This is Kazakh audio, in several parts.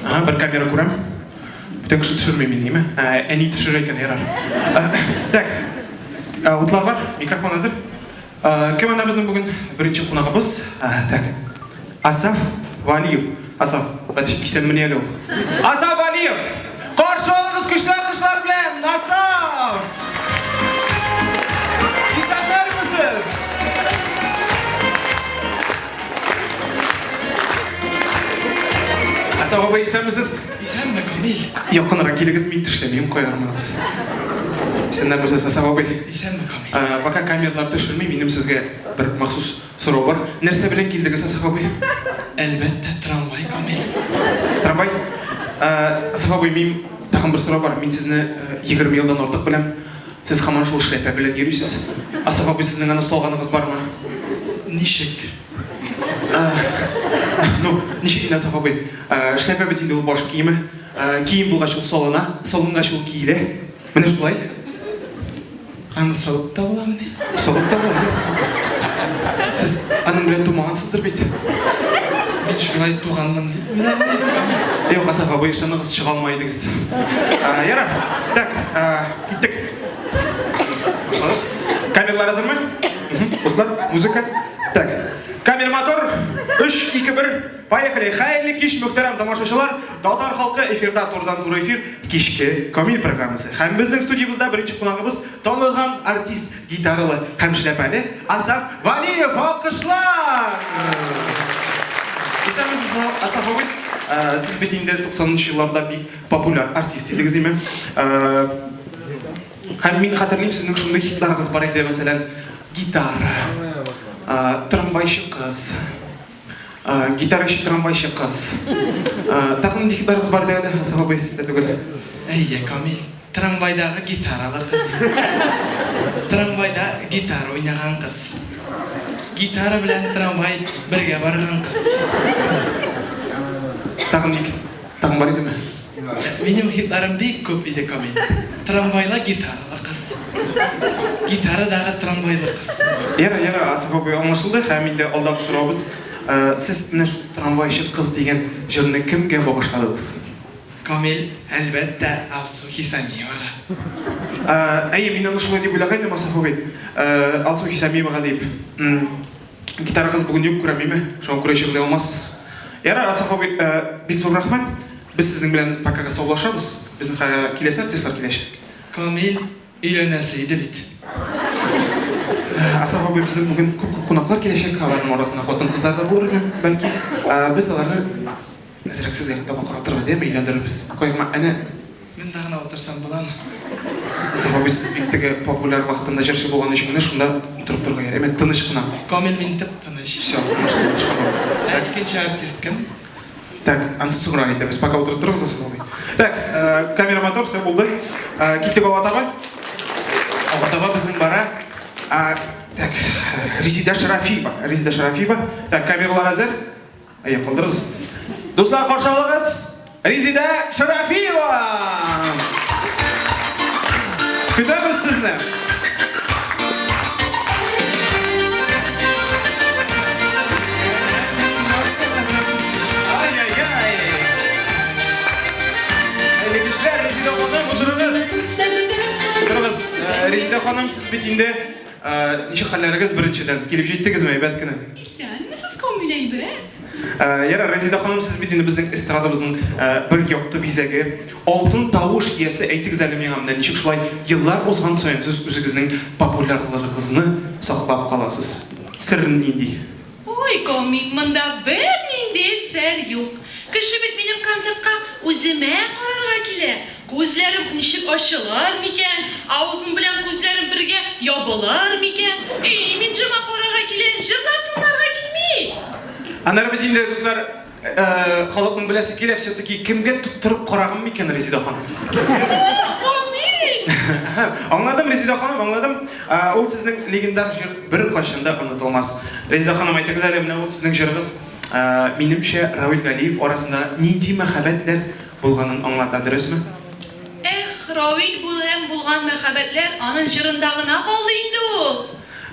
Bir kamera kuram. Bütün kişi düşürmeyin değil mi? En iyi düşürürken yarar. Tak. Utlar var. Mikrofon hazır. Komandamızın bugün birinci konağımız. Tak. Asaf Valiyev. Asaf. Hadi isimini ele ol. Asaf Valiyev. Karşı olunuz kuşlar bilen. Asaf. İzler misiniz? Asaf abi isen misiniz? İsen mi Kamil? Yakınıra geliniz mi işlemeyeyim koyarmaz. İsenler misiniz Asaf abi? İsen mi Kamil? Baka kameralar düşürmey, benim sizge bir mahsus soru var. Nerse bilen geldiniz Asaf abi? Elbette tramvay Kamil. Tramvay. Asaf abi, benim takım bir soru var. Ben sizni 20 yıldan ortak bilem. Siz haman şol şlepe bilen yürüyüsüz. Asaf abi, sizin ana solğanınız var mı? Nişek. Nişek Asaf abi. Şlepe bitinde ol boş kiyimi. Kiyim bulğa şol soluna, solunga şol kiyile. Mene şolay? Anı salıp da bulamı ne? Soğuk da var ya. Siz anım bilen tumansızdır bit. Ben şurayı tuğanman değil. Yok Asaf abi, yaşanınız çıkalmaydınız. Yarar. Tak. Gittik. Başladık. Kameralar hazır mı? Uzlar, müzika. Так, камера мотор, 3, 2, 1, поехали. Hayırlı kеш muhterem tamашaçılar. Tatar halkı efirde turdan tura efir kешке Kamil programması. Hem bizden stüdyomuzda birinci konağımız tanınan artist, gitarlı, hem şlepeli Asaf Valiyev. Alkışlar. İstemizsiz Asaf abi, siz bitinde 90'lı yıllarda bir popüler artistydiniz değil mi? Hem ben hatırlayayım sizin şunday hitleriniz var idi mesela gitara. Tramvayшы kız, gitarist tramvayşı kız. Takım dikdarınız var değil mi? Asaf abi, size de Ey Kamil, tramvaydağı gitaralı kız. Tramvayda gitar oynayan kız. Gitara bilen tramvay birge bargan kız. Takım var idi mi? Benim hitlerim büyük köp idi Kamil. Tramvayla gitaralı kız. Gitara dağı tramvaylı kız. Yara Asaf abi anlaşıldı. Hem de alдағы sorabız. Siz ne tramvayşı kız degen jırını kimge bağışladınız? Kamil elbette Alsu Hisaniyeva'ga. Ey, men anlaşıldı diye bilagaydım Asaf abi. Alsu Hisaniyeva'ga deyip. Gitara kız bugün yok kuramıyım. Şu an kurayı şıklı olmazsınız. Yara Asaf abi, bir soru rahmet. Biz sizin bilen pakaga sağlaşarız. Bizim kilesi artistler kileşik. Kamil ilenasıydı bit. Asaf abi, bizim bugün konaklar kileşik kalanın orasında xotin kızlar da olur belki. Biz alarını neziraksiz yanında bakaratırız ya, eğlendiririz. Koyma, ana. Ben dağına otursam bulan. Asaf abi, siz bittigi popüler vaxtında jerşi bolğan işingini şunda turup durga yer. Emet tınışqına. Kamil mintip tanış. Все, машина çıkamam. İkinci artist kim? Так, ансыз сұғыра кетеміз, пока отырып тұрыңыз Асaf abi. Так, камера мотор, все болды. Кеттік Алатаға. Алатаға біздің бара. Так, Резида Шарафиева. Так, камералар әзір. Аяқ қалдырыңыз. Достар, қарсы алыңыз. Резида Шарафиева. Күтеміз сізді. Резида ханым, siz bitinde nişe halleriniz birinciden gelip jettiniz mi belki? Sen misiniz Kamil elbet? Yara Rezida hanım, siz bitinde bizning estradamızın bir yoktu bizege altın tavuş iyesi aytıq zəlimin hamdan nişe şulay yıllar ozgan soyun siz özünüzün popülerliğinizni saqlab qalasız. Sırrın neydi? Oy Kamil, mında bir nindi ser yok. Kışı bit benim konsertqa özüme qararga kile. Gözlerim nişik açılır miken, ağzım bilen gözlerim birge yapılır miken. Men jıma qaraga kile, jırlar tınlarga kilmey. Anar bizinde dostlar, xalqның bilesi kile, все-таки kimge tutturup qaragım miken Rezida hanım? Kamil! Anladım Rezida hanım, anladım. O sizin legendar jır bir qaşında unutulmaz. Rezida hanım, aytıq zəlimine o sizin jırınız menimçe Ravil Galiyev arasında nidi məxəbətlər bolğanın anlatadır özmü? Ravil bulgan məxəbətlər anın jırındağına qaldı indi o.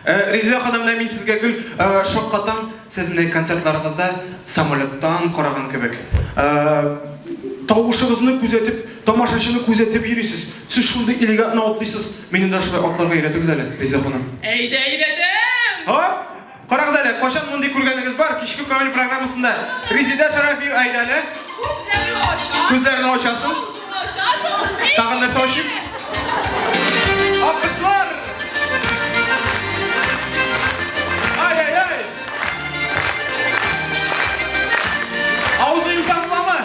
Резида ханымна, мен сізге гүл шоқ қатам, сіз міне концертlarыңызда самолеттан қараған кебек. Табышығызны күзетіп, тамашашыны күзетіп йөрисез. Сіз шундай элегантны атлыйсыз. Мені де шулай атларга өйрәтегез әле, Резия ханым. Әйдә, өйрәтем! Хоп! Карагыз әле, кайчан мондый күргәнегез бар? Кичке комедия программасында Резида Шарафиева әйдә әле. Күзләрен ачасың. Тагын нәрсә ачыйм? Алкышлар! Ай! Ağzı yumuşaklamı.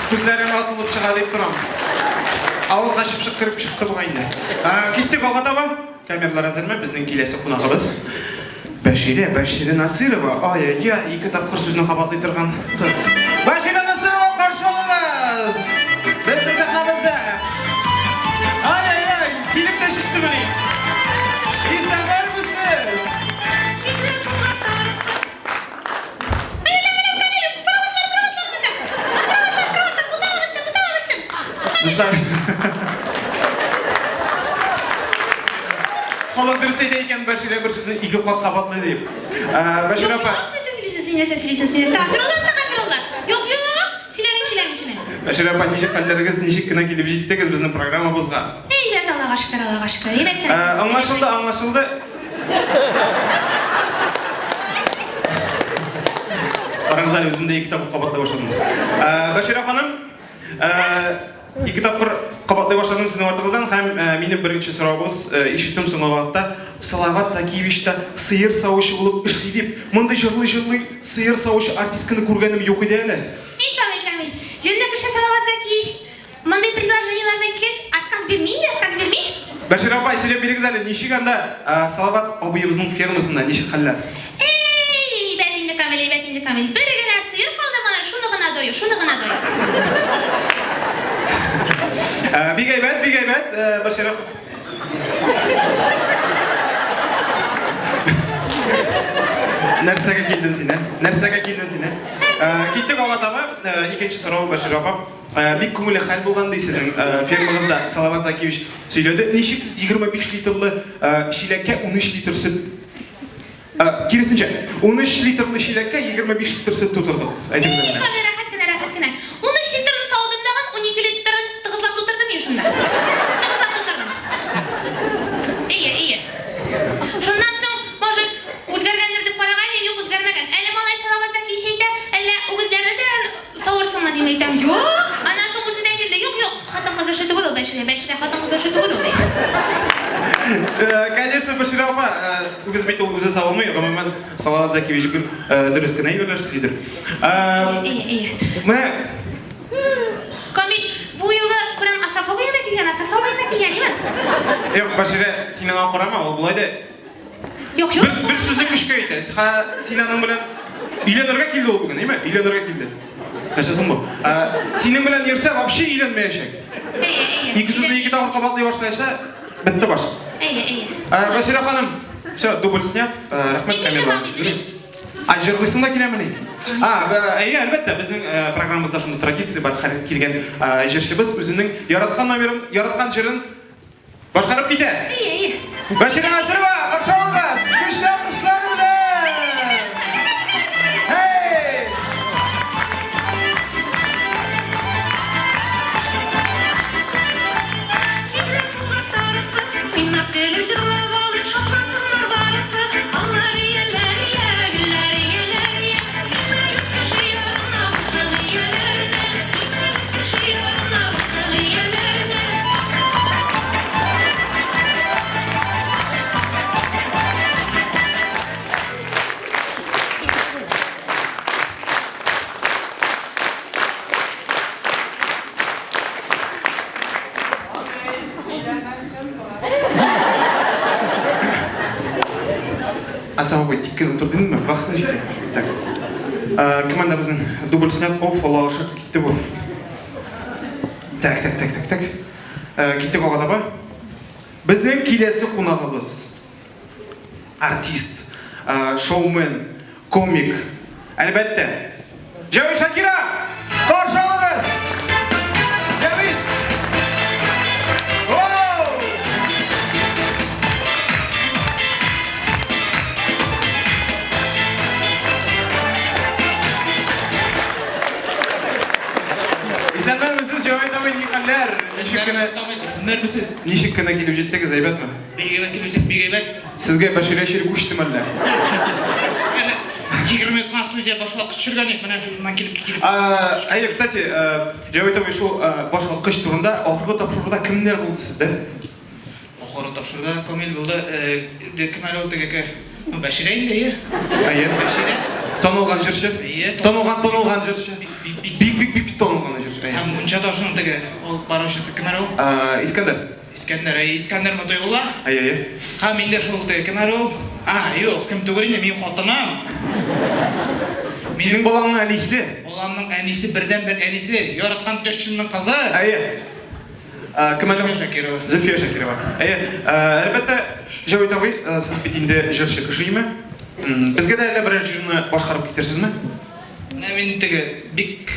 Күзләрем атылып шыға деп тұрам. Ауызға шыпшық кіріп шықты бұғайында. Кеттік алға таба. Камералар әзір ме? Біздің келесі қонағымыз. Бәшире Насырова. Ай, 2 тапқыр сөзінің қабатлай тұрған қыз. Бәшире Насырова, қаршы олыңыз. Біздің сахнамызда. Ай, келіп те шықты міне. Исәңер мүсіз? Dostlar. Халат дұрыс айтады екен, Бәшире бір сөзін 2 қат қабатлы деп. Бәшире апа. Бәшире апа, неше қалларыңыз, неше кіна келіп жеттіңіз біздің программамызға? Eyvet Allah'a şükür. Anlaşıldı. Қараңыз әлі өзімде 2 тапқыр қабатлай башладым. Бәшире ханым, 2 тапқыр қабатлай башладым сіздің артыңыздан, һәм менің бірінші сұрауыңыз, ишеттім соңғы уақытта Салават Закиевичта сиыр сауышы болып ішлей деп, мындай жырлы сиыр сауышы артистканы көргенім жоқ еді әлі. Камил. Жөнді кіші Салават Закиевич, мындай предложениялармен келгеш, отказ бермей? Бәшире апай, сөйлеп беріңіз әлі, нешік анда Салават абайымыздың фермасында, нешік қаллар? Eyvet indi Kamil. Bir gene sıyır kaldı bana, şunu gına doyu. Big aybat, Bәшире. Нәрсәгә килдең син? Киттек алга таба, икенче сорау Бәшире апа. Бик күңелле хәл булган ди сезнең фермагызда Салават Закиевич сөйләде. Ничек сез 25 литрлы чиләккә 13 литр сөт Киресінше, 13 литрлы шилекке 25 литр сөт тутырдыңыз. Айтыңыз әміне. Рахат кіне. 13 литрін саудымдаған 12 литрін тығызлап тутырдым мен шында. Ие. Шундан соң, может, өзгергендер деп қараған, yok өзгермеген. Әлі малай Салават Закиевич айтты, әлі өгіздерді де сауырсыңма дейм айтам. Yok, анан соң өзіден келді. Yok, хатын қызы шөті көрді, Бәшире хатын қызы шөті көрді. Конечно, Бәшире апа, үгіз бейт ол өзі сауылмай, ғамаман Салават Закиевич күн дұрыс кінай берлерсіз дейдір. Камил, bu yılı Kur'an Asaf'a bayına kelgen, değil mi? Yok, Бәшире, синен қорама, ол бұлайды. Yok. Bir сөзді күшке айты. Синенің білен үйленерге келді ол бүгін, ме? Үйленерге келді. Нәрсесің бұл. Синен білен ерсе, вообще үйленмейшек. 2 сөзді 2 тағыр қабатлай башлайша, бітті баш. Бәшире ханым, все, дубль снят. Рахмет, Камила. Жырлысың да келемін не? Әлбәтте, біздің программамызда шында традиция бар, келген жершібіз өзінің яратқан номерін, яратқан жерін башқарып кете. Бәшире Насырова, қаршы олыңыз! Күштер біле! Асауға тиккен отырдың ба? Вақытын жете. Командамыздың дубль снят, Аллаға шақыр кетті бұл. Так. Кеттік оғада ба? Біздің келесі қонағымыз артист, шоумен, комик, әлбәтте Жәуит Шакиров! Қарсы алыңыз! Жәуит! İzlenmen misiniz Жәуит абай Николер? Нешік кіні келіп жеттіңіз, әйбәт ме? Бегебет келесек, бегебет. Сізге Башире шері көштім әлі? 20 минут студия башылық жүрген ек, мына жұртынан келіп. Әйе, кстати, Жәуит абай шо башылық қыш турында, ақырғы тапшыруда кімдер болды сізді? Ақырғы тапшыруда көмел болды. Кім әлі олды кеке? Башире енді, е? Әйе. Башире. Танылған жүрші? Танылған жүрші? Бик танылған жүрші. Там мұншада жұрындығы ол барушыды кім әлі ол? Искандер Матойғұлла. Әйе. Қа мендер шолды кім әлі ол? Йоқ, кім түгірінде мен қоттанам. Сенің балаңның әнесі? Баламның әнесі бірден бір әнесі. Яратқан төшімнің қызы. Әйе. Кім әлі? Зүлфия Шакирова. Зүлфия Шакирова. Әйе. Әлбәтті, Жәуит абай, сіз бетінде жүрші кіші ме? Бізге де әлі бір жүріні башқарып кетерсіз ме? Мен тігі бик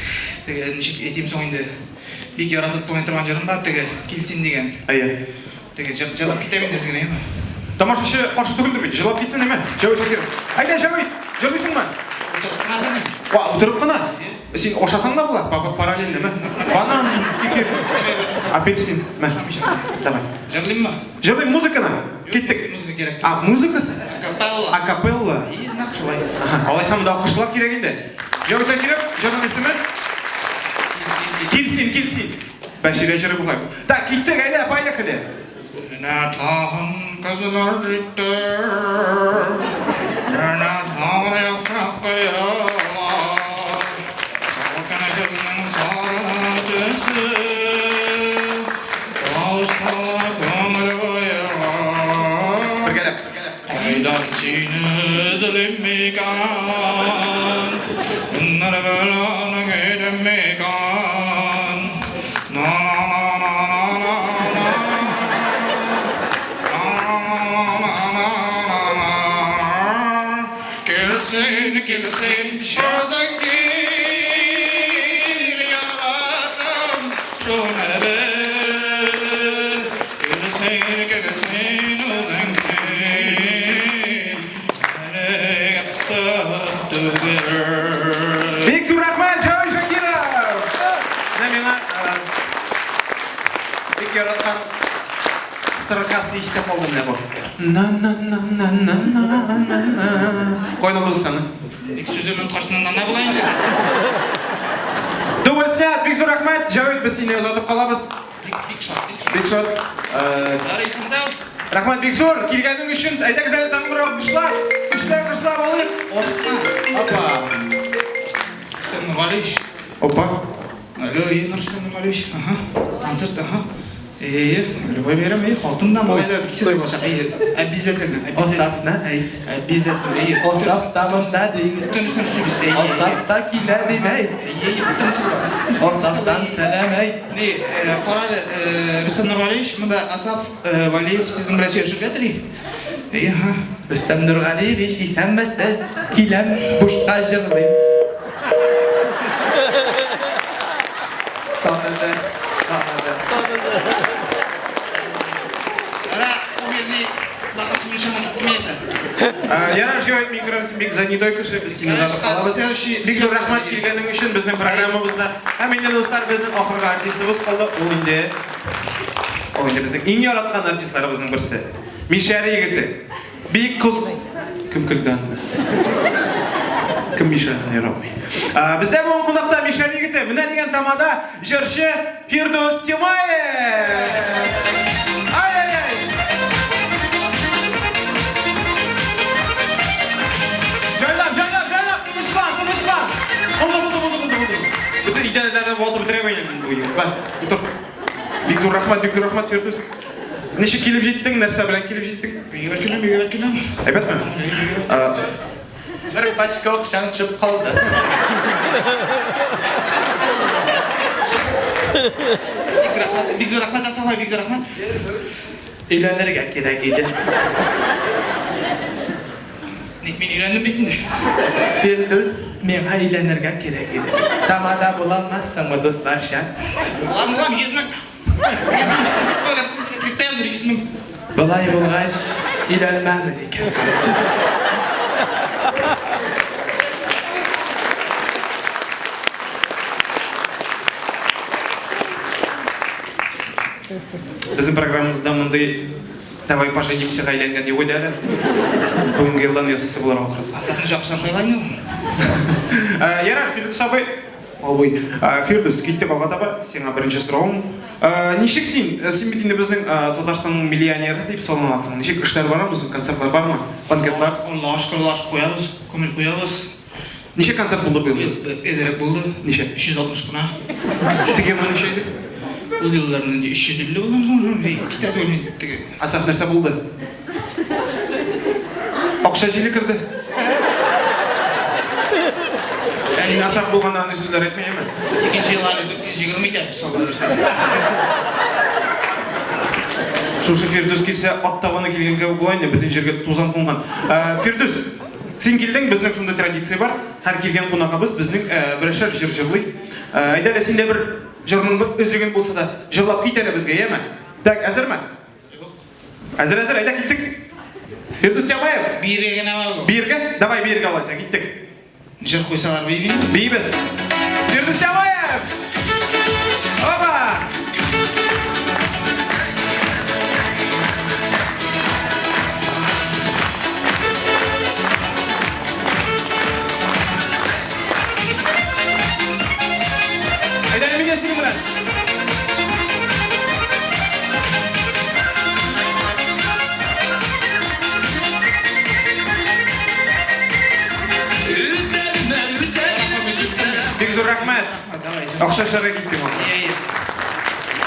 нешік етем соңында бик яратып болған тұрған жерім бар, тігі келсен деген. Әйе. Тігі жалап кетемін дезген еме. Тамашашы қаршы түгілді ме? Жылап кетсін еме? Жәуит Шакиров. Айда Жәуит, жолдайсың ба? Отырып қана? Сен ошасаң да бұла? Параллельді ме? Банан, кефир, апельсин. Давай. Жырлайым ба? Жырлайым музыканы. Кеттік. Музыка керек. Музыкасыз? Акапелла. Акапелла. Знақ шылай. Алайсам да оқышылап керек енді. Жәуит Шакиров, жырлайсың ме? Келсин. Башире жыры бұғай. Так, кеттік, айда, поехали. Жына тағын қызылар жетті, жына тағыр ясақ қиялар, салқын күннің сары түсі, ауыстала көңіл қойылар. Біргелеп. Қайдан сені үзілмеген, үннір біланың едімеген, Келсен, шырдан кел, яратым, шоны біл. Келсен, өзің кел, әлі қысып түгір. Бек рахмет, Жәуит Шакиров! Мына бек яратқан стырқасы еште қалдым не бұл. Қойны қылсаны. Сөзімнің қашынан нана болайын де. Дубль снят, бек рахмет, Жәуит, біз сені ұзатып қалабыз. Бек шот. Дарайсың сәу? Рахмет Бексур, келгенің үшін айтақ зәлі таңғы бір құшылар болайық. Ошыққа. Опа. Рүстем Нұрғалиевич. Опа. Алло, Рүстем Нұрғалиевич. Концерт, любой берем, халтында малайда киселер болашақ. Обязательно. Остапна әйт. Обязательно. Остапта нужда деймін. Бүтінісін жүреміз. Остапта келә деймін. Остаптан сәлем әйт. Қарайлы, Рүстем Нұрғалиевич, мұнда Асаф Валиев сіздің бірәс өшірге тірей. Рүстем Нұрғалиевич, исәнбәсіз, келем бұшқа жырлайым. Tanıdı. Ара, комерный лақыт сүзішімін құтмейсі. Яраш Жәуит, мен көреміз бек занятой кіші, біз сені ұзатып қалабыз. Бек зор рахмат келгенің үшін біздің программамызға. Әменде достар, біздің ақырғы артистіміз қалды. Ол енді біздің ең яратқан артистларымыздың бірісі. Мишәрі егіті. Бек қыз... Кім күлді? Кім Мишәрі ярамай? Бізде бүгін қонақта Мишәрі егіті. Мына деген тамада жыршы Фирдус Тимаев. Ай-ай-ай! Жайлап, тынышлан. Болды. Bütün ideallerden bu altı bitiremeyin bu yıl. Dur. Bek zor rahmat Фирдус. Неше келіп жеттің, нәрсе білән келіп жеттің? Беге бәткілім. Әйбәт ме? Bir başka okşan çıp kaldı. Бик зур рахмат, Асафай, бик зур рахмат. Үйленерге керек еді. Мен үйрендім бекінде. Фирдус, мен үйленерге керек еді. Тамада бола алмассың ба достарша? Ұлам, езмін. Былай болғаш, үйленмәмін екен. Біздің программамызда мындай давай поженимся айленген деп ойлады. Бүгінгі елдан естісі болар оқырыз. Асафын жақшан қойған ел. Ярар, Фирдус абай. Фирдус, кеттік алға таба, сеңа бірінші сұрауым. Нешек сен бетінде біздің Татарстанның миллионері деп соны аласың. Нешек іштер бар ма, біздің концертлар бар ма? Банкет бар? Аллаға шүкір, қоябыз, көмел қоябыз. Неше концерт болды бұл? Ezerek болды. Неше? 360 қына. Тіге ма неше еді? Бұл елдерінің 350 боламыз, кістәт өлмейді тіге. Асaf нәрсе болды? Ақша желі кірді. Сен Асaf болғанда аны сөздер айтмай еме? Текенше елғаны 420 салдар жүрсен. Шушы Фирдус келсе, аттабаны келгенге болайын, бүтін жерге тузан қонған. Фирдус, сен келдің, біздің шынды традиция бар. Әр келген қонағымыз біздің бірішер жыр жырлый. Айдалі сенде бір жырның бір үзеген болса да жырлап кетені бізге, еме? Так, әзір ме? Әзір, айда кеттік. Фирдус Тямаев. Бейірге нәма бұл. Бейірге? Давай бейірге алайса, кеттік. Жыр қойсалар бейбейін. Бейбіз. Фирдус Тямаев! Опа! Aydan emin yesin mi lan? Bek zo'r rahmat. Ақша шарға кеттің ол.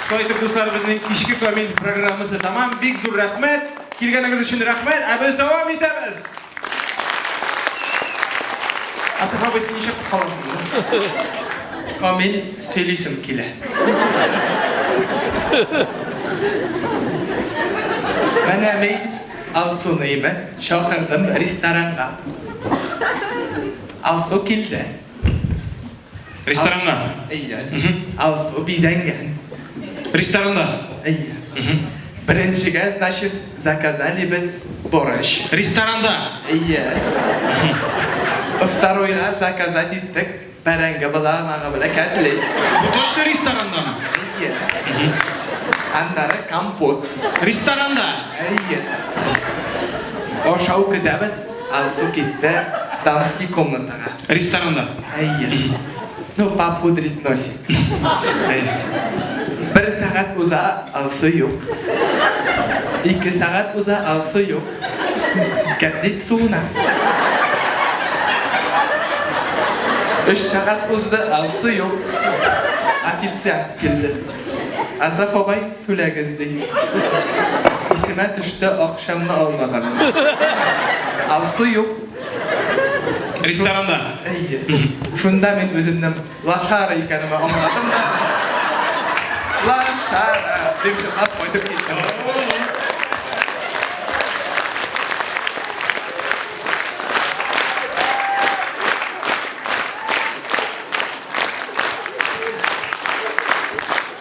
Солай тұрып достар, біздің кешкі коммент программасы тамам. Бек зор рахмет. Келгеніңіз үшін рахмет. Біз давам етеміз. Асaf абай сен неше қалғансың? Мен сөйлесім келе. Мәне мен Алсуныйымы шақырдым ресторанға. Алсу келді. Ресторанға? Иә. Алсу бизәнген. Ресторанда? Иә. Біріншіге, значит, заказали біз борщ. Ресторанда? Иә. Второйға заказать еттік. Бәрәңгі бұла, маға бұла кәтілей. Бұл точно ресторанда ма? Иә. Андары компот. Ресторанда? Иә. Ошау күдәбіз, Алсу кетті дамский комнатаға. Ресторанда? Иә. Ну, попудрить носик. Бір сағат ұза Алсу yok. 2 сағат ұза Алсу yok. Кәплет суына. 3 сағат ұзды Алсу yok. Официант келді. Асаф абай күләгізді. Исіме түшті ақшамны алмаған. Алсу yok. Ресторанда? Шунда мен өзімнің лашара екенімі аңладым да. Лашара деп шығат қойдып кеттім.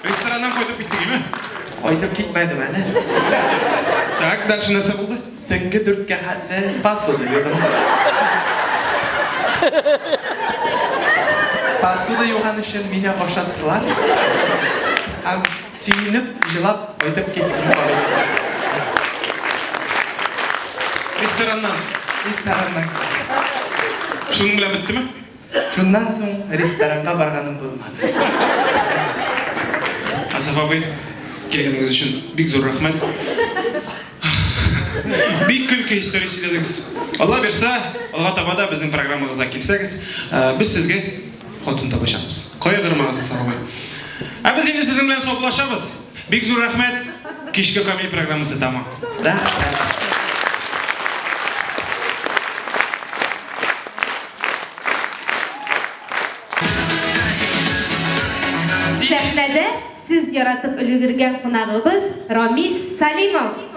Рестораннан қойдып кеттік еме? Қойдып кетмәдім әлі. Так, дальше нәрсе болды? Түнгі 4-ке хатты пасуды едім. Пасуды юған үшін мені қошаттылар. Ам сүйініп, жылап қойдып кеттім. Рестораннан? Рестораннан. Шының біле бітті ме? Шундан соң ресторанға барғаным болмады. Асаф абай, келгеніңіз үшін бек зор рахмет. Бек күлкі история сөйледіңіз. Алла берса, алға табада біздің программамызға келсеңіз, біз сізге қотын табашамыз. Қой қырмаңыз Асаф абай. Біз енді сіздің білен соғылашамыз. Бек зор рахмет. Кешкі комедия программасы тамам. Рахмет. Сәхнәдә сіз biz yaratып өлгерген қонағыбыз Рамис Салимов.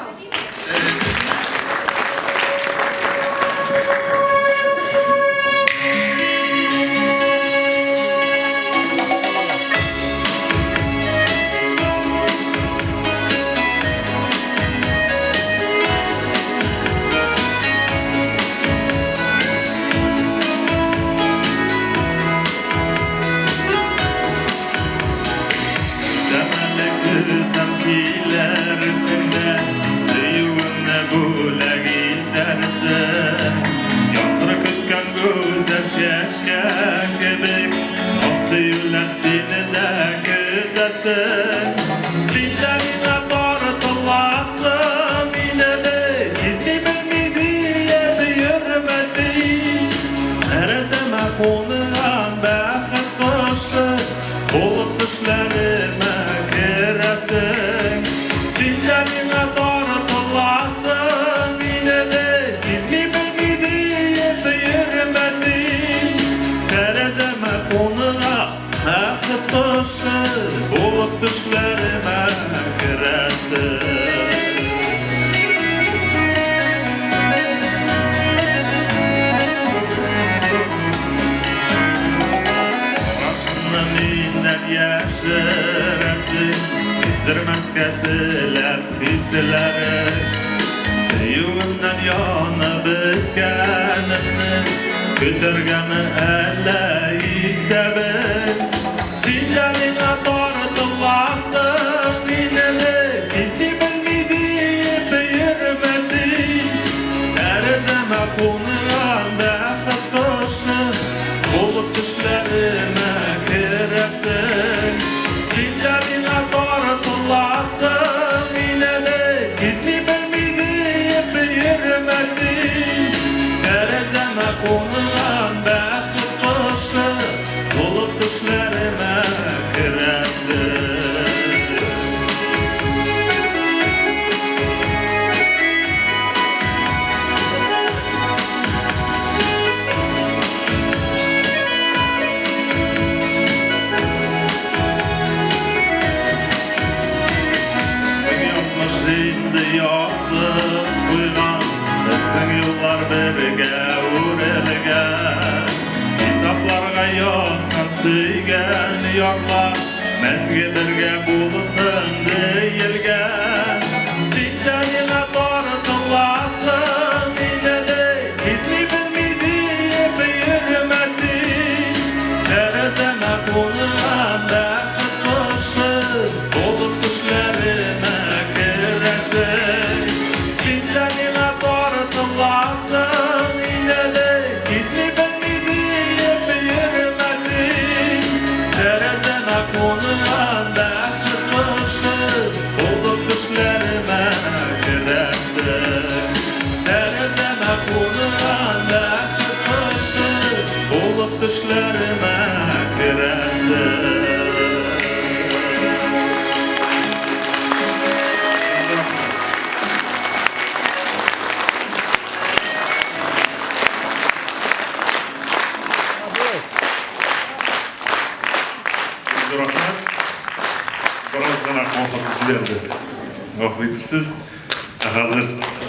Hazır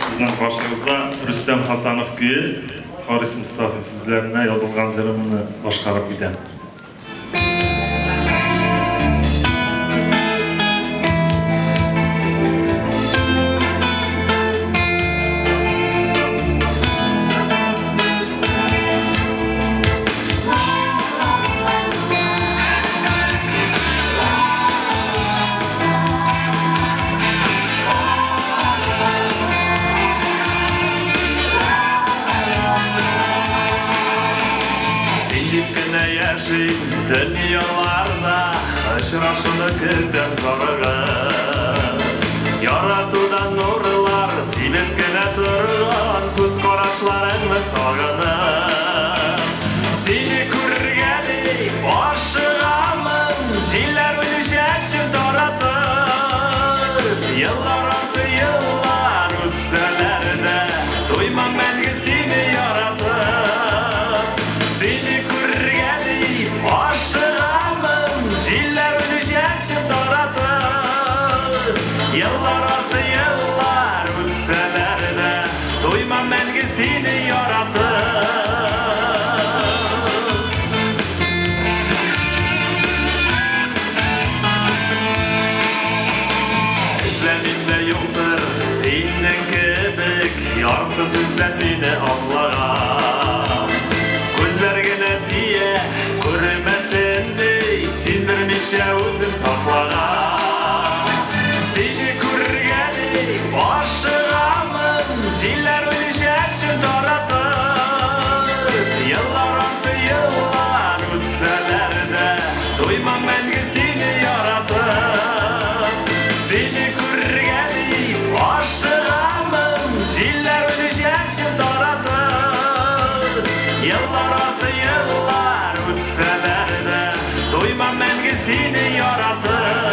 sizden başınızda Rüstem Hasanov köyü, Haris Mustafa sizlerine yazılgan jerimini başkarıp giden. Dünyalarda aşırışını küten zorığı Yaratudan nurlar silip güne turgan Kuz koraşlarını sağınır Seni kürgeli başıgamın Jiller ölüşerşim toratır Yıllar artı yıllar ütseler de Duymam ben seni yaratır Seni kürgeli başıgamın Jiller ölüşerşim toratır Yartı sizden beni anlayan Gözlergene diye görmesin dey Sizdirmişe özüm saklayan Seni kurgeni başıramın Jiller ölüşersin taratır Yıllar artı yıllar ötseler de Duymam ben seni yaratır Seni kurgeni başıramın Jiller ölüşersin taratır Yıllar artı yıllar ötseler de Duymam ben seni yaratır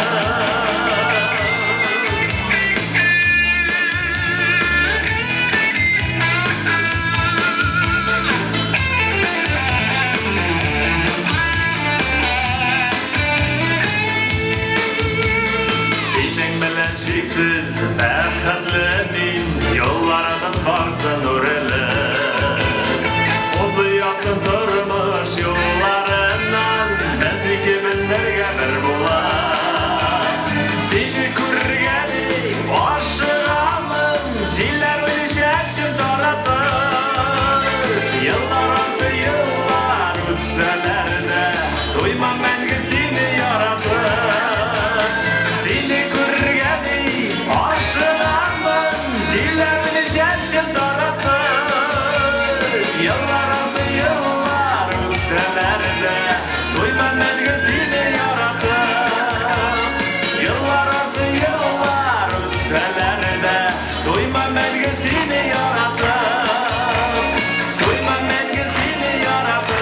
Çeksiz bəhətləmin Yollarınız varsın nureli Uzuyasın durmuş yollarından Biz ikimiz birge bir bulan Seni kurgeni başıramın Jiller ölüşersin taratır Yıllar artı yıllar ötseler de Duymam ben seni yaratır Seni kurgeni başıramın Jiller ölüşersin taratır Yıllar aldı yıllar ötseler de Duymam ben seni yaratır Yıllar aldı yıllar ötseler de Duymam ben seni yaratır Duymam ben seni yaratır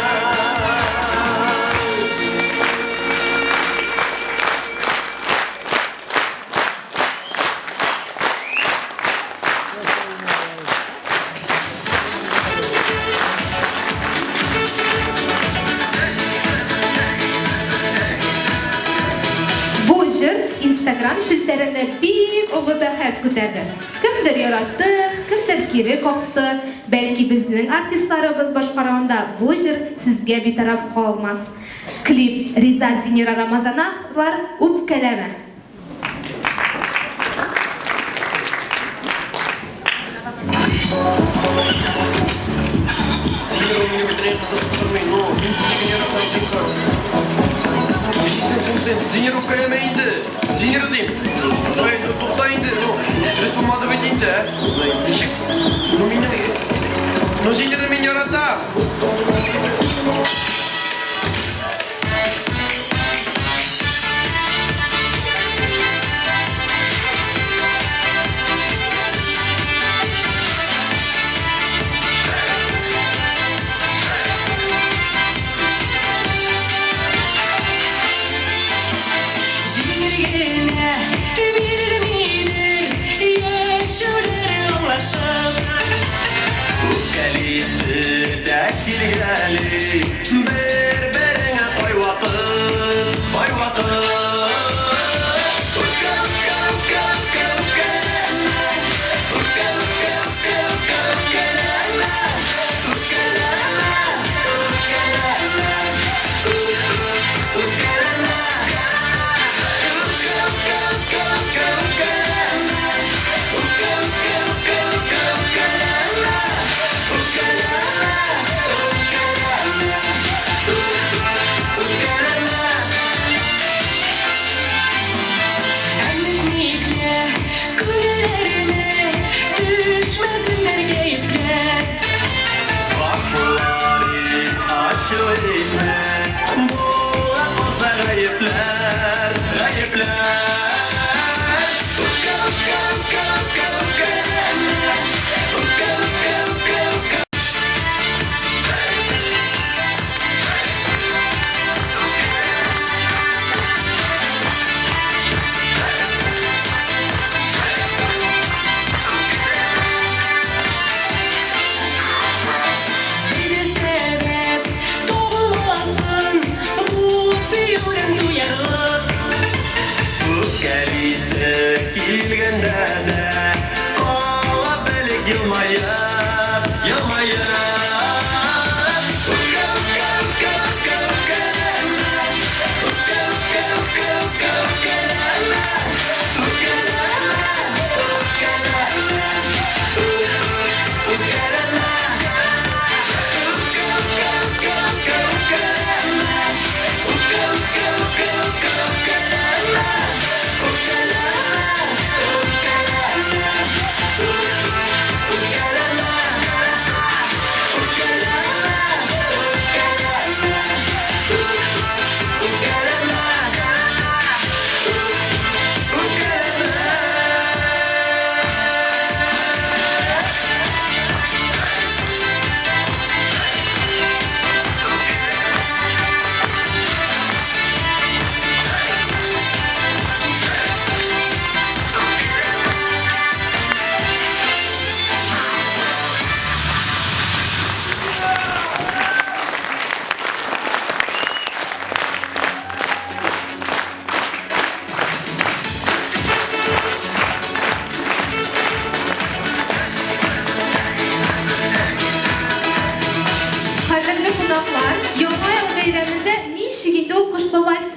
Bu jır Instagram şilterinde büyük ulu bahs ko'tardi. Kimdir yaratdı, kimdir kiri qoqdi. Belki bizning artistlarimiz boshqaruvida bu jır sizga betaraf qolmas. Klip Riza Sinira Ramazanlar Upkalama. Зинер укалема инде. Зинер дейм. Тукта инде. Дұрыс болмады бе деймді. Нешік? Зинерді мен яратам. Kalisi de kilgali Bir-birine koyvatın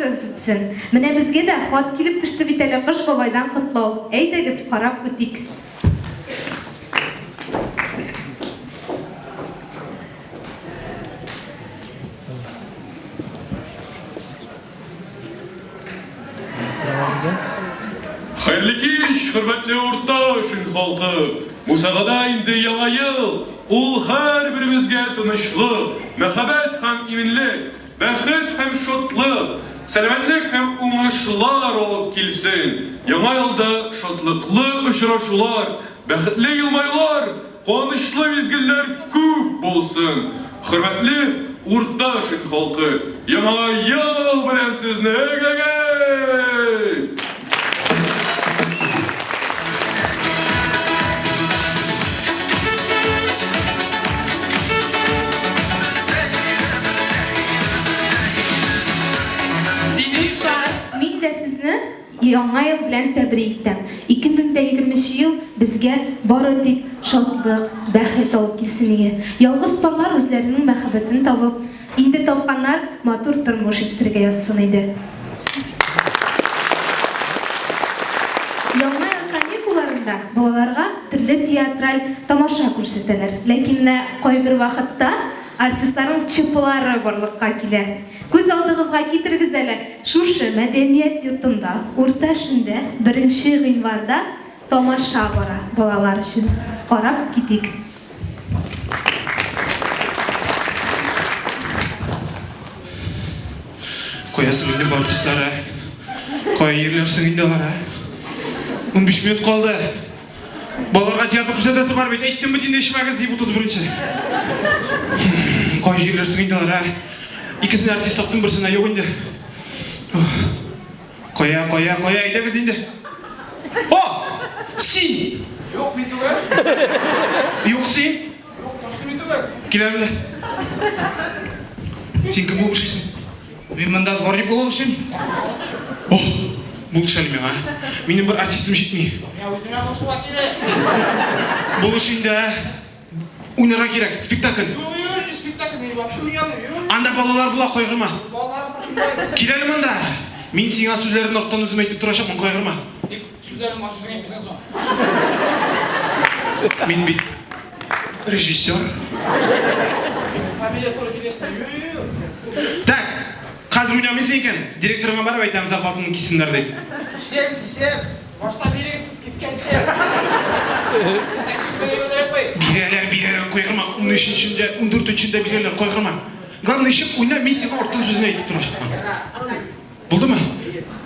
уңайсыз үтсен. Менә безгә дә хат килеп төште бит әле Кыш бабайдан котлау. Әйдәгез, карап үтик. Hayırlı kеш, hürmetli ortaşın halkı. Musa'da indi яңа ел. Ул һәр беребезгә тынычлык, мәхәббәт һәм иминлек, бәхет һәм шатлык, сәламәтлек һәм уңышлар алып килсен. Яңа елда шатлыклы очрашулар, бәхетле елмайлар, куанычлы мизгелләр күп булсын. Хөрмәтле урташын халкы, яңа ел белән сезне әгәгәй! Мин дә сезне яңа ел белән тәбрик итәм. 2020 ел безгә бары тик шатлык, бәхет алып килсен. Ялгыз парлар үзләренең мәхәббәтен табып, инде тапканнар матур тормыш итәргә язсын иде. Яңа ел каникулларында балаларга төрле театраль тамаша күрсәтәләр. Ләкин кайбер вакытта артистларның чыпылары барлыкка килә. Күз алдыгызга китерегез әле. Шушы мәдәният йортында урташында 1 гыйнварда тамаша бара балалар өчен. Карап китик. Коясың инде артистлар, кая йөрләрсең инде алар? 15 минут калды. Балаларга театр күрсәтәсе бар бит. Әйттем бит инде ишмәгез дип 31-нче. Кая йөрләрсең инде алар? Икесен артист таптым, берсенә юк инде. Кая, әйдәгез инде. О! Син! Юк, мин түгел. Юк син? Юк, точно мин түгел. Киләм дә. Син кем булып эшлисең? Мин монда дворник булып эшлим. О! Бул эшләр миңа. Минем бер артистым җитми. Я үземә ошуга кирәк. Бул эш инде уйнарга кирәк, спектакль. Юк, не спектакль, мин вообще уйнамыйм. Анда балалар була, кайгырма. Балалар сачымда. Киләле монда. Мин сиңа сүзләрен арттан үзем әйтеп торачакмын, кайгырма. Сүзләрен башыгы әйтмәсәң соң. Мин бит режиссер. Фамилия туры килеште. Юк. Так, хәзер уйнамыйсың икән. Директорыңа барып әйтәм, зарплатаңны кисеннәр дип. Кисеп. Башта бирегез кискәнче. Бирәләр, кайгырма. 13-нче, 14-нче бирәләр, кайгырма. Главное, ишек уйна, мин сиңа арттан сүзен әйтеп торачакмын. Булдымы?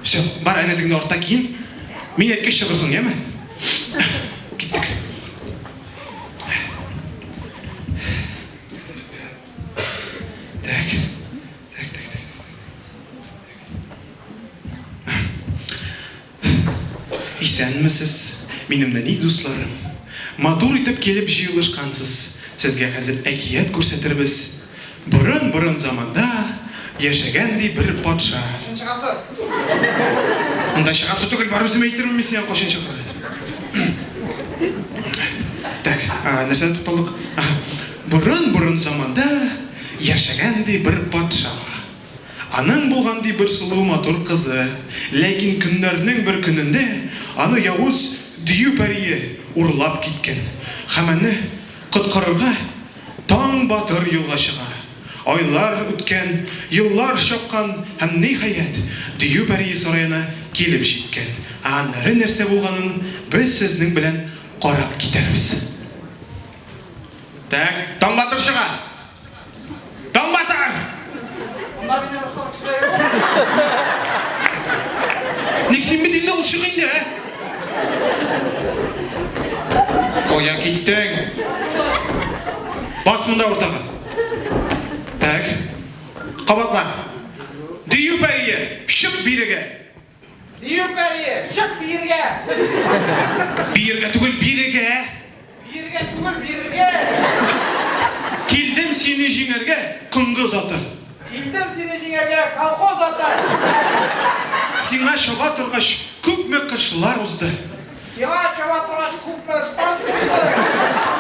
Все, бар әнәтеңне артта киен. Мин әйткәч чыгырсың, яме? Киттек. Так. Исәнмесез, минем нәни дусларым? Матур итеп килеп җыелышкансыз. Сезгә хәзер әкият күрсәтербез. Борын заманда яшәгән ди бер патша. Чыгасы. Анда чыгасы түгел, бар үзем әйтермен мин сиңа кашын чыгырга. Так, нәрсәдә тукталдык? Борын заманда яшәгән ди бер патша. Аның булган ди бер сылу матур кызы. Ләкин көннәрнең бер көнендә аны явыз дию пәрие урлап киткән. Һәм аны коткарырга таң батыр юлга чыга. Айлар үткән, еллар чапкан һәм ниһаять дию пәрие сараена килеп җиткән. Аннары нәрсә булганын без сезнең белән карап китербез. Так, таң батыр чыга. Таң батыр! Монда мине башка кеше юк. Ник син бит инде ул чыга инде, Кая киттең? Бас монда ортага. Так. Кабатла. Дию пәрие, чык бирегә. Дию пәрие, чык биргә. Бирегә түгел, бирегә. Биргә түгел, биргә. Килдем сине җиңәргә, кыңгыз аты. Килдем сине җиңәргә, колхоз аты. Сиңа чаба торгач, күпме кышлар узды. Сиңа чаба торгач, күпме штан узды.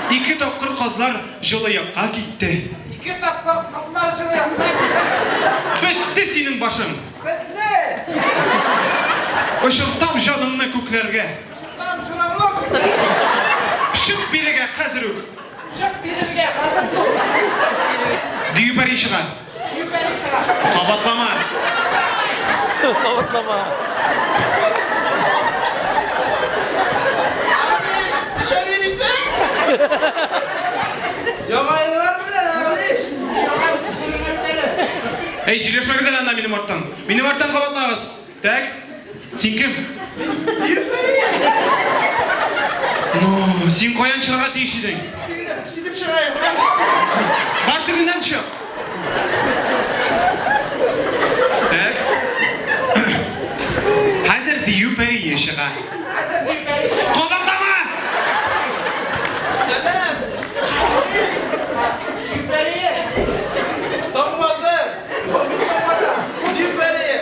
2 тапкыр кызлар җылы якка китте. 2 тапкыр кызлар җылы якка. Бетте синең башың. Бетте. Işıltam janımны көкләргә. Там шунаңлап. Шып бирегә хәзер үк. Шық берерге қазір. Дию пәри шыға. Юпәри шыға. Қабатлама. Алиш, түше бересің? Yoğaylılar bile Aliş. Yoğay sürünekleri. Ей, сөйлешмәгіз әлі анда менің орттан. Менің орттан қабатлағыз. Так? Сен кім? Юпәри. Ну, сен қоян шығарға тиіш едің. Пісітіп шығайым. Бар тігінден шық. Так? Хәзір дию пәри ешіға. Қазір Юпәри шыға. Қабатлама! Selam. Yukarıya. Tombazı. Yukarıya.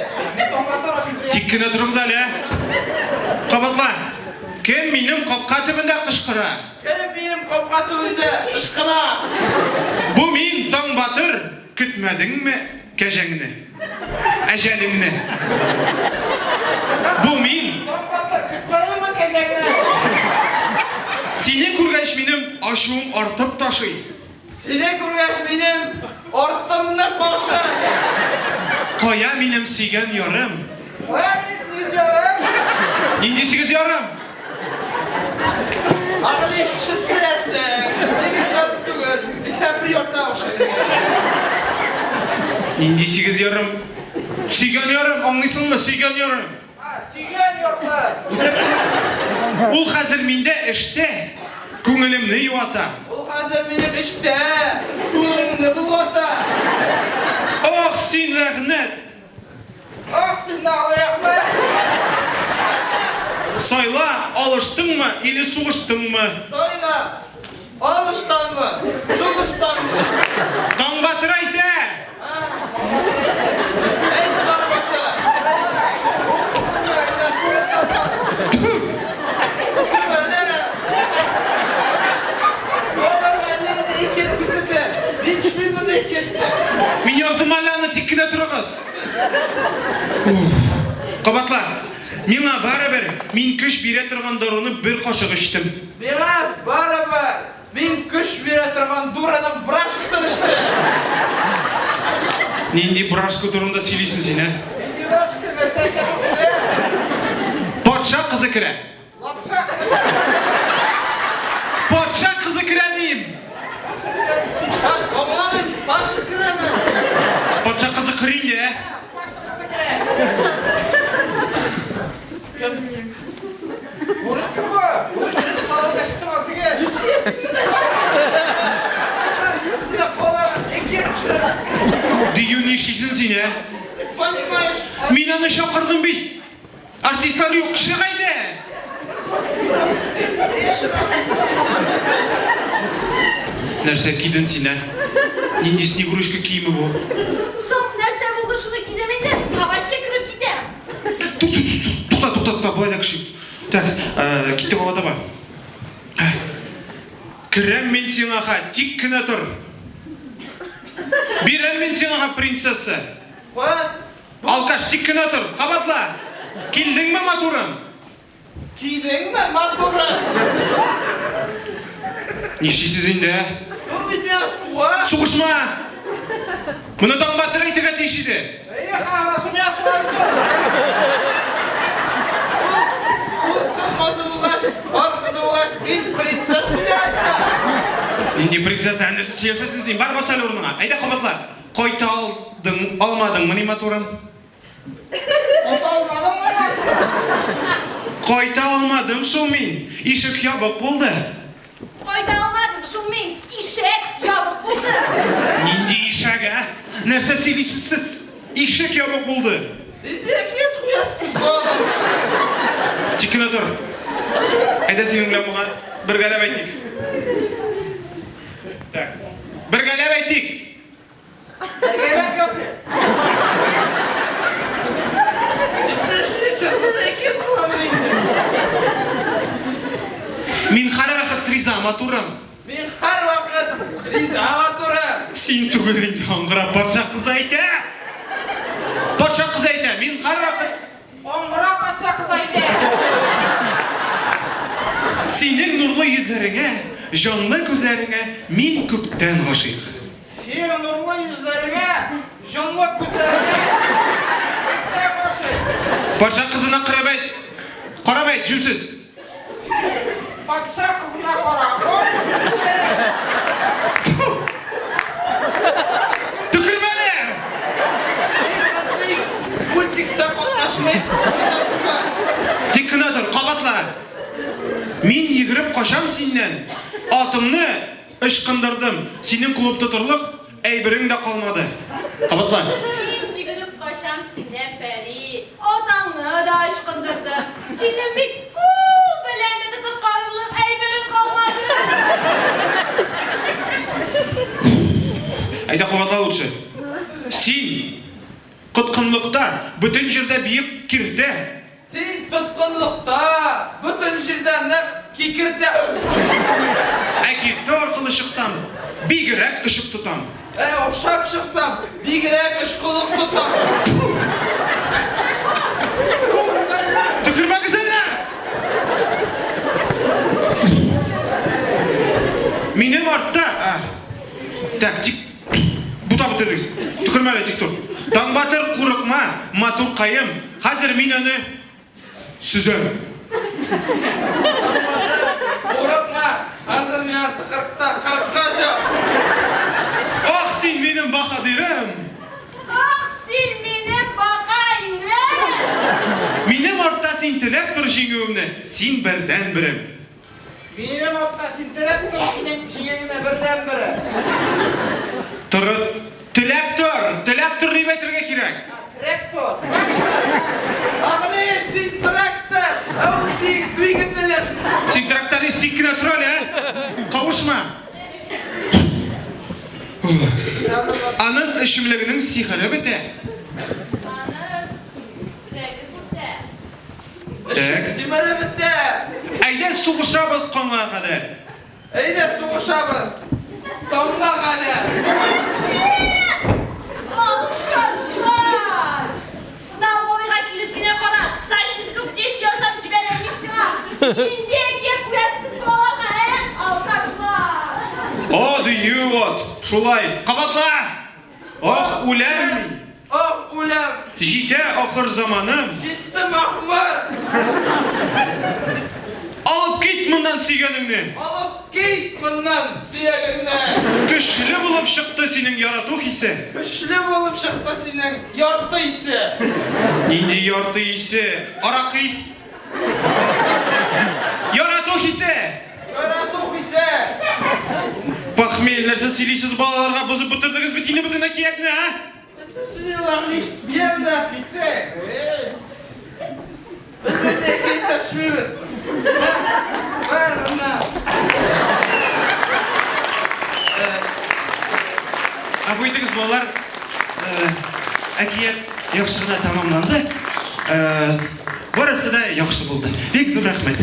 Tombazlar aşırı. Тик кенә тұрыңыз әлі. Қабатла. Кем менің қапқа түбінде қышқыра? Gelin benim kopkatımında ışkına. Бұл мен таң батыр. Күтмәдің ме кәжәңіні? Әжәліңіні. Бұл мен Tombazlar kırkmadın mı keşekine? сені көргәш менің ашуым артып ташый. Sine kurgaş benim ortamda koşu. Қоя менің сүйген ярым. Oya beni sürüyorum. Ненде 8 ярым? Ağlı şıttı desin. Seni sörttüğün. Bir sepri yortta başlayın. Ненде 8 ярым? Сүйген ярым, аңлайсың ма сүйген ярым? Sügen yortta. Ул хәзер миндә эштә. Күңелемне юата. O hazır benim işte. Kulağımda bulgata. Ох, син ләгънәт. Ah sen de ağlayakma. Сайла, алыштыңмы или сугыштыңмы? Soyla. Alıştan mı? Suluştan mı? Таң батыр әйтә. Ey kapatı. Böyle. Onlar ellerinde iki etkisi de. Bir çürüğümü de iki etti. Мин яздым әле аны тик кенә торыгыз. Кабатла. Миңа барыбер, мин көч бирә торган даруны бер кашык эчтем. Bana beraber bin kış bir atırgan duranın bıraşkısını işte. Нинди брашка турында сөйлисең син, ә? Şimdi bıraşkı mesaj yapmışsın ya. Патша кызы керә. Lapşak. Патша кызы керә дим. Bak oğlanın başı kırımı. Патша кызы кыр инде, ә? Başı kızı kire. Vurun kırma. Vurun kırma. Bana ulaştım artık ya. Yüzüyesin mi de Bir de kolanın iki çürü. Дию нишисең син, ә? Понимаешь? Мин аны чакырдым бит. Артистлар юк кеше кайда? Нәрсә кидең син, ә? Нинди снегурочка киеме бу? Соң нәрсә булды шуны кидемейді, табашчы кіріп киде. Туқта, былай да кіші. Так, кетті қалада ба? Кірем мен сен аға, тик кіні тұр. Берем мен сен аға, принцесса. Алкаш, тик кіні тұр, қабатла. Келдің ме матурым? Giydin mi maturu? Нешесіз енді, ә? Bu bitmeyen suğa. Суғышма! Мұны таң батыр айтыға тешеді. İyi halasım ya sordu. Bu kızı bulaş, var kızı bulaş, bir prensesin de açsa. Нинди принцесса, әнесі сүйешесің сен, бар басал орныңа. Айда қабатла, қойта алмадың мұны матурым? Ota olmadın mı maturu? Қойта алмадым шул мен, ишік ябық болды. Қойда алмадым, шул мен ишек ябық болды. Нинди ишек, ә? Нәрсе сөйлейсіз сіз? Ишек ябық болды. Eklet kuyasız bu. Тик кенә тұр. Айда сенің белән бұға бір ғалап әйтик. Так. Бір ғалап әйтик. Gerek yok. Держись, burada eklet kulamayın. Мен һәр вакыт риза матурым. Ben her vakit riza maturu. Сен түгел инде аңғырап патша қызы әйтә. Патша қыз әйті, мен қар вақыт. Оңғыра патша қыз айты. Сенің нұрлы yüzлеріңе, жанлы көзлеріңе мен көптен ғашық. Сен нұрлы yüzлеріңе, жанлы көздеріңе. Көптен ғашық. Патша қызына қарап айт, жүнсіз. Патша қызына қарап. Түкірмәлі! Мультикте қатнашмай. Тек кіна тұр, қабатла. Мен егіріп қашам сенен. Атымны ышқындырдым. Сенің клубты тұрлық, әйбірің де қалмады. Қабатла. Мен егіріп қашам сенен пәри. Атаңны да ышқындырды. Сенің бек қол біләнді құтқарылық әйбірің қалмады. Айда қабатла лучше. Сен құтқынлықта бүтін жерде биік кірді. Сен тұтқынлықта бүтін жерде нық кекірді. Әкетті арқылы шықсам, бигірек үшік тұтам. Оқшап шықсам, бигірек үшқылық тұтам. Түкірме қызына! Менің артта... Так, тик... Бұта бітірдіңіз. Түкірмелі, тик тұр. Таңбатыр құрықма, матур қайым. Қазір мен оны сүзем. Қорықма, қазір мен қырықта қырыққа сөп. Ақ, сен менің бақадырым. Ақ, сен менің бақайырым. Менің артта сен тілеп тұр жеңуімді. Сен бірден бірім. Менің апта сен тілеп тұр жеңеңіне бірден бірі. Тілеп тұр деп әйтірге керек. Трактор. Ағылеш, сен трактор. Ау, сен двигателер. Сен тракторист теккіна тұр әлі, қауышма. Анын ішімлігінің сихыры біті. Симірі бітті. Әйде суғышабыз қонға қадар. Әйде суғышабыз. Томға қадар. Алқашlar! Столовыйға келіп кене қара, сосиску в тесте жасап жіберемейсің а? Менде кеп қоясыз балаға, алқашlar! О, дүйі от, шулай, қабатла! Ох, үлем! Ох, үлем! Жете ақыр заманым! Жеттім ақмыр! Алып кет мұндан сүйгеніңні! Алып кет мұндан сүйгеніңні! Күшлі болып шықты сенің ярату хисі! Күшлі болып шықты сенің ярты исі! Ненде ярты исі? Арақы ис! Ярату хисі! Ярату хисі! Пахмел, нәрсе сөйлейсіз балаларға бұзып бұтырдыңыз бітіне бұтына киетіні, а? Сөйлей лағлиш, бемді кетті! Біз де кетті шүйбіз! Бәріна! Афойдыңыз балалар, әкиет яқшығына тамамланды. Барысы да яқшы болды. Бек зор рахмет.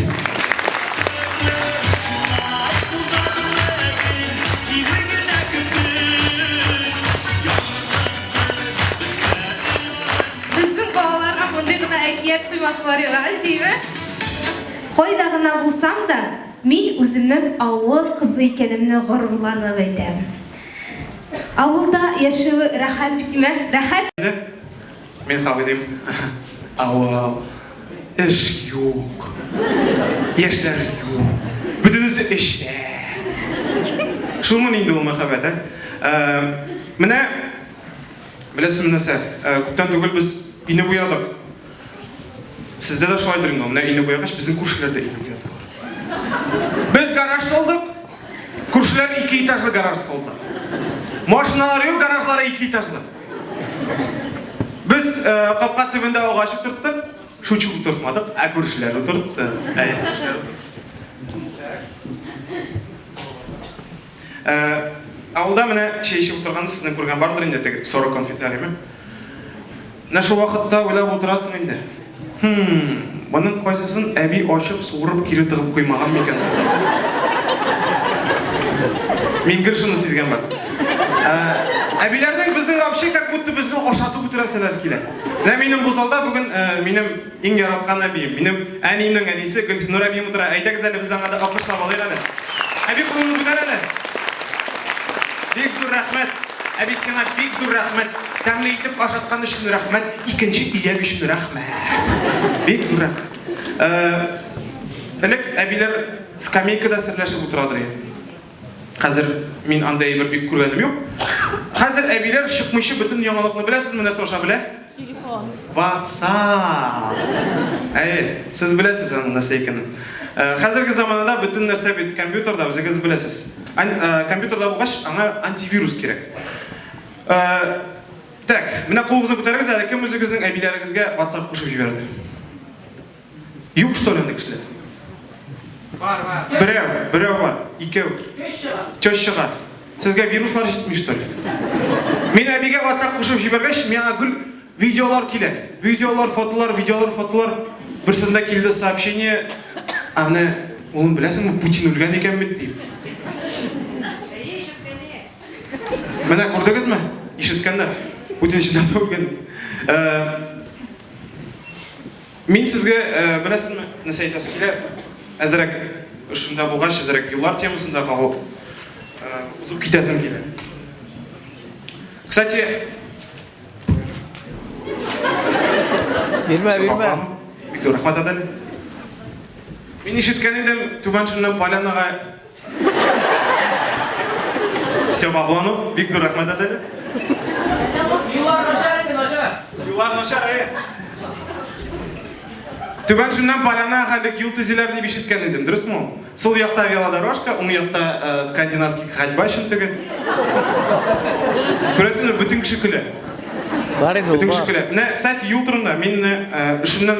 Біздің балаларға мұндай ғана әкиет қимасылар ерағай деймі? Қойдағына болсам да, мен өзімнің ауыл қызы екенімні ғұрурланып етем. Ауылда яшауы рахат бітіме? Рахат? Мен қабылдым. Ауыл, іш жоқ. Ешлер жоқ. Бүтінісі іште. Шулмын енді ол махаббат, Міне, білесің мінесі, көптен түгіл біз үйні бұядық. Сізде де шылай дұрыңды, міне үйні бұяғаш, біздің көршілерде үйні бұядық. Біз гараж солдық, көршілер 2 этажлы гараж солдық. Машиналар yok, гаражлары 2 этажлы. Біз қапқа түбінде оғашып тұрттық, шучу тұртмадық, көршілер тұртты. Ауылда міне шейшіп отырғаны сіздің көрген бардыр енді, 40 конфетлер еме. Нашы уақытта ойлап отырасың енді. Бұның қойсасын әбей ашып, суырып, кері тығып қоймаған мекен. Мен кір шыны сезген бар. Әбилердің біздің вообще как будто біздің ошатып отырасылар келе. Менің бұл залда бүгін менің ең яратқан әбиім, менің әнейімнің әнесі Гүлсінұр әбиім отыра. Айтаңыз әлі біз аңғада алқышлап алайық әлі. Әби қолыңды көтер әлі. Бек зор рахмет. Әби сеңа бек зор рахмет. Тәмлі етіп ашатқан үшін рахмет. Екінші иек үшін рахмет. Бек зор рахмет. Әлік әбилер скамейкада сірләшіп отырадыр. Қазір мен андай бір бек көргенім жоқ. Қазір әбилер шықмышы бүтін яңалықны білесіз мені соша біле? WhatsApp. Сіз білесіз оның нәрсе екенін. Қазіргі заманада бүтін нәрсе бет компьютерда өзіңіз білесіз. Компьютерда болғаш аңа антивирус керек. Так, мені қолыңызды көтеріңіз, әлі кім өзіңіздің әбилеріңізге WhatsApp қошып жіберді? Юк, что ли, ондай кішілер? Біреу бар, екеу. Төш шығар. Сізге вируслар жетмей, что ли? Мен әбиге WhatsApp қошып жібергеш, мен гүл видеолар келе. Видеолар, фотолар. Бірсінде келді сообщение. Амне, олым білесің бі, Путин өлген екен бет дейм. Мені көрдіңіз ме? Ешіткендер. Путин шындаты өлген. Мен сізге білесіз ме? Нәсе айтасы келе? Әзірек үшімді болғаш, әзірек юлар темасында қалып ұзып кетесім келе. Кстати, Берме. Бекзор рахмат адали. Мен ешіткен едім Тубаншынның Полянаға все баблану. Бекзор рахмат адали. Юлар нашар, Тубаншынның Полянаға ел түзелер деп ешіткен едім, дұрыс му? Сол яқта велодорожка, оң яқта скандинавский ходьба үшін түгі. Көресіңдер, бүтін кіші күлі. Бүтін кіші күлі. Кстати, ел тұрында, мен үшімнің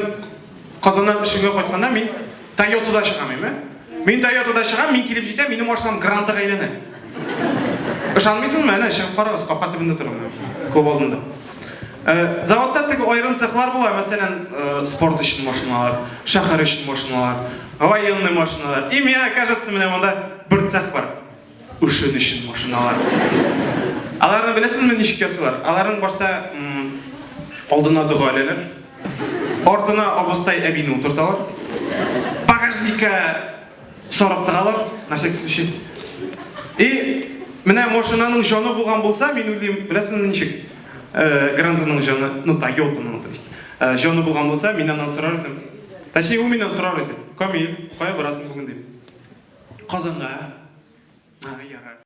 Қазаннан үшіңе қойтқанда, мен Тойотада шығам, Мен Тойотада шығам, мен келіп жетем, менің машинам грантыға елені. Ұшанмайсың ма? Шығып қарағыз, қапқа түбінде тұрым. Көп алдында. Заводта тегі айрым цехлар болады, мәселен спорт үшін машиналар, шахар үшін машиналар, военный машиналар. И мне кажется, мене онда бір цех бар. Үшін машиналар. Аларны білесің мен нешік ясылар? Аларын башта алдына дұға әлелер. Ортына обыстай әбейні отырталар. Багажника сорықтығалар, на всякий случай. И мене машинаның жоны болған болса, мен өлейм, білесің нешік? Грантының жоны, Тойотаның, то есть. Жоны болған болса, мен анан сұрар едім. Точнее, ол менен сұрар едім. Камил, қой барасың бүгін деп. Қазанға. Яра.